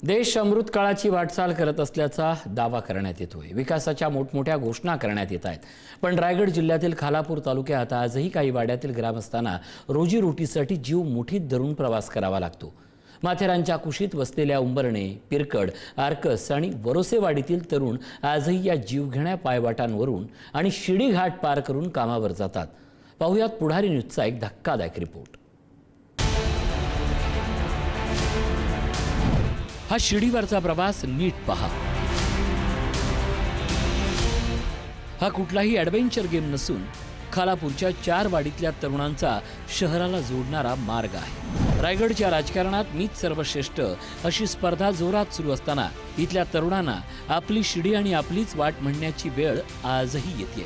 देश अमृत काळाची वाटचाल करत असल्याचा दावा करण्यात येतोय। विकासाच्या मोठमोठ्या घोषणा करण्यात येत आहेत, पण रायगड जिल्ह्यातील खालापूर तालुक्यात आजही काही वाड्यातील ग्रामस्थांना रोजीरोटीसाठी जीव मुठीत धरून प्रवास करावा लागतो। माथेरानच्या कुशीत वसलेल्या उंबरणे, पिरकड, आर्कस आणि वरोसेवाडीतील तरुण आजही या जीवघेण्या पायवाटांवरून आणि शिडी घाट पार करून कामावर जातात। पाहुयात पुढारी न्यूजचा एक धक्कादायक रिपोर्ट। हा शिडीवरचा प्रवास नीट पहा। हा कुठलाही ॲडव्हेंचर गेम नसून खालापूरच्या 4 वाडीतल्या तरुणांचा शहराला जोडणारा मार्ग आहे। रायगडच्या राजकारणात मीच सर्वश्रेष्ठ अशी स्पर्धा जोरात सुरू असताना इथल्या तरुणांना आपली शिडी आणि आपलीच वाट म्हणण्याची वेळ आजही येते।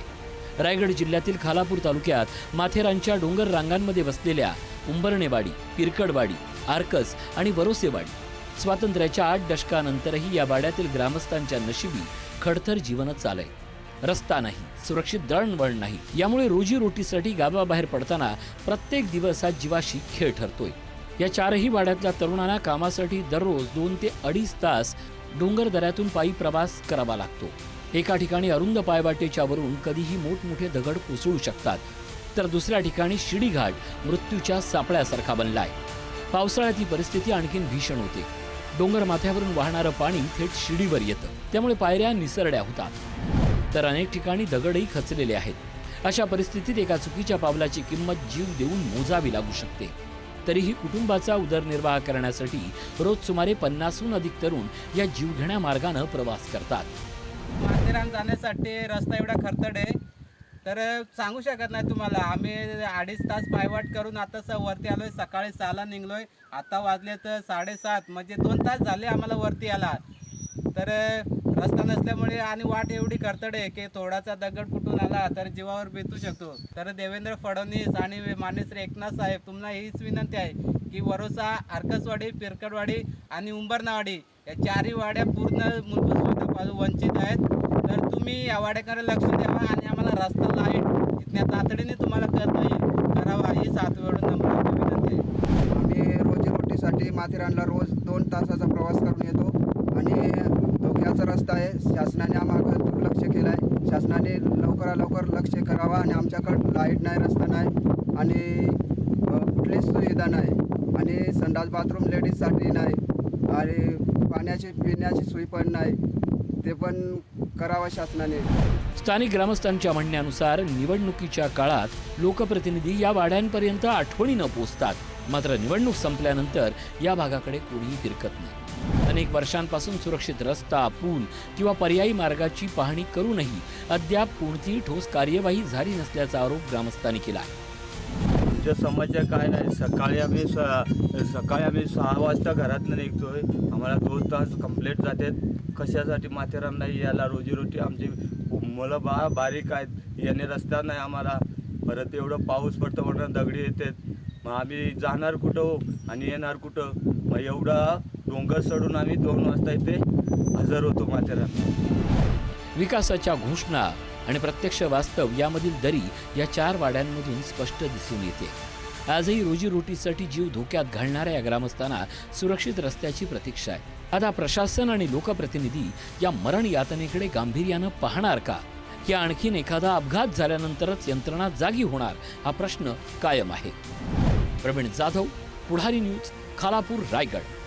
रायगड जिल्ह्यातील खालापूर तालुक्यात माथेरानच्या डोंगर रांगांमध्ये वसलेल्या उंबरणेवाडी, पिरकडवाडी, आर्कस आणि वरोसेवाडी स्वातंत्र्याच्या 8 दशकानंतरही या वाड्यातील ग्रामस्थांच्या नशिबी खडतर जीवनच चालय। रस्ता नाही, सुरक्षित दळणवळण नाही, यामुळे रोजीरोटीसाठी गावाबाहेर पडताना प्रत्येक दिवस हा जीवाशी खेळ ठरतोय। या 4ही वाड्यातल्या तरुणांना कामासाठी दररोज 2 ते 2.5 तास डोंगर दऱ्यातून पायी प्रवास करावा लागतो। एका ठिकाणी अरुंद पायवाटेच्या वरून कधीही मोठमोठे दगड कोसळू शकतात, तर दुसऱ्या ठिकाणी शिडीघाट मृत्यूच्या सापळ्यासारखा बनलाय। पावसाळ्यात ही परिस्थिती आणखीन भीषण होते। डोंगर माथ्यावरून वाहणारं पाणी थेट शिडीवर येतं, त्यामुळे पायऱ्या निसरड्या होतात, तर अनेक ठिकाणी दगडही खचलेले आहेत। अशा परिस्थितीत एका चुकीच्या पावलाची किंमत जीव देऊन मोजावी लागू शकते। तरीही कुटुंबाचा उदरनिर्वाह करण्यासाठी रोज सुमारे 50हून अधिक तरुण या जीवघेण्या मार्गाने प्रवास करतात। माथेरान जाण्यासाठी रस्ता एवढा खडतर आहे तर सांगू शकत नाही तुम्हाला। आम्ही 2.5 तास पायवाट करून आता वरती आलोय। सकाळी 6ला निघलोय, आता वाजले तर 7:30, म्हणजे 2 तास झाले आम्हाला वरती आला। तर रस्ता नसल्यामुळे आणि वाट एवढी खडतर आहे की थोडासा दगड कुठून आला तर जीवावर बेतू शकतो। तर देवेंद्र फडणवीस आणि माननीय श्री एकनाथ साहेब, तुम्हाला हीच विनंती आहे की वरोसा, आर्कसवाडी, पिरकडवाडी आणि उंबरणावाडी या 4ही वाड्या पूर्ण मूलभूत सुविधांपासून वंचित आहेत। तर तुम्ही या वाड्याकडे लक्ष द्यावा आणि आम्हाला रस्ता लाईट इतक्या तातडीने तुम्हाला करावा ही 7 वेळून नम्र विनंती आहे। आम्ही रोजीरोटीसाठी माथेरानला रोज 2 तासाचा प्रवास करून येतो आणि धोक्याचा रस्ता आहे। शासनाने आम्हाला दुर्लक्ष केलं आहे। शासनाने लवकर लक्ष करावा आणि आमच्याकडे लाईट नाही, रस्ता नाही आणि कुठलीच सुविधा नाही आणि संडास बाथरूम लेडीजसाठी नाही आणि पिण्याची सोय पण नाही, ते पण करावं शासनाने। स्थानिक ग्रामस्थांच्या म्हणण्यानुसार निवडणुकीच्या काळात लोकप्रतिनिधी या वाड्यांपर्यंत आठवणीनं पोहोचतात, मात्र निवडणूक संपल्यानंतर या भागाकडे कोणीही फिरकत नाही। अनेक वर्षांपासून सुरक्षित रस्ता, पूल किंवा पर्यायी मार्गाची पाहणी करूनही अद्याप कोणतीही ठोस कार्यवाही झाली नसल्याचा आरोप ग्रामस्थांनी केला आहे। आमच्या समस्या काय नाही, सकाळी आम्ही 6 वाजता घरातून निघतोय, आम्हाला 2 तास कंप्लीट जातात। कशासाठी माथेरान नाही याला रोजीरोटी, आमची मुलं बारीक आहेत, याने रस्ता नाही आम्हाला। परत एवढं पाऊस पडतं म्हणून दगडी येतात, मग आम्ही जाणार कुठं आणि येणार कुठं? मग एवढा डोंगर चढून आम्ही 2 वाजता इथे हजर होतो माथेरान। विकासाच्या घोषणा आणि प्रत्यक्ष वास्तव यामधील दरी या 4 वाड्यांमधून स्पष्ट दिसून येते। आजही रोजीरोटीसाठी जीव धोक्यात घालणाऱ्या या ग्रामस्थांना सुरक्षित रस्त्याची प्रतीक्षा आहे। आता प्रशासन आणि लोकप्रतिनिधी या मरण यातनेकडे गांभीर्यानं पाहणार का, की आणखीन एखादा अपघात झाल्यानंतरच यंत्रणा जागी होणार, हा प्रश्न कायम आहे। प्रवीण जाधव, पुढारी न्यूज, खालापूर, रायगड।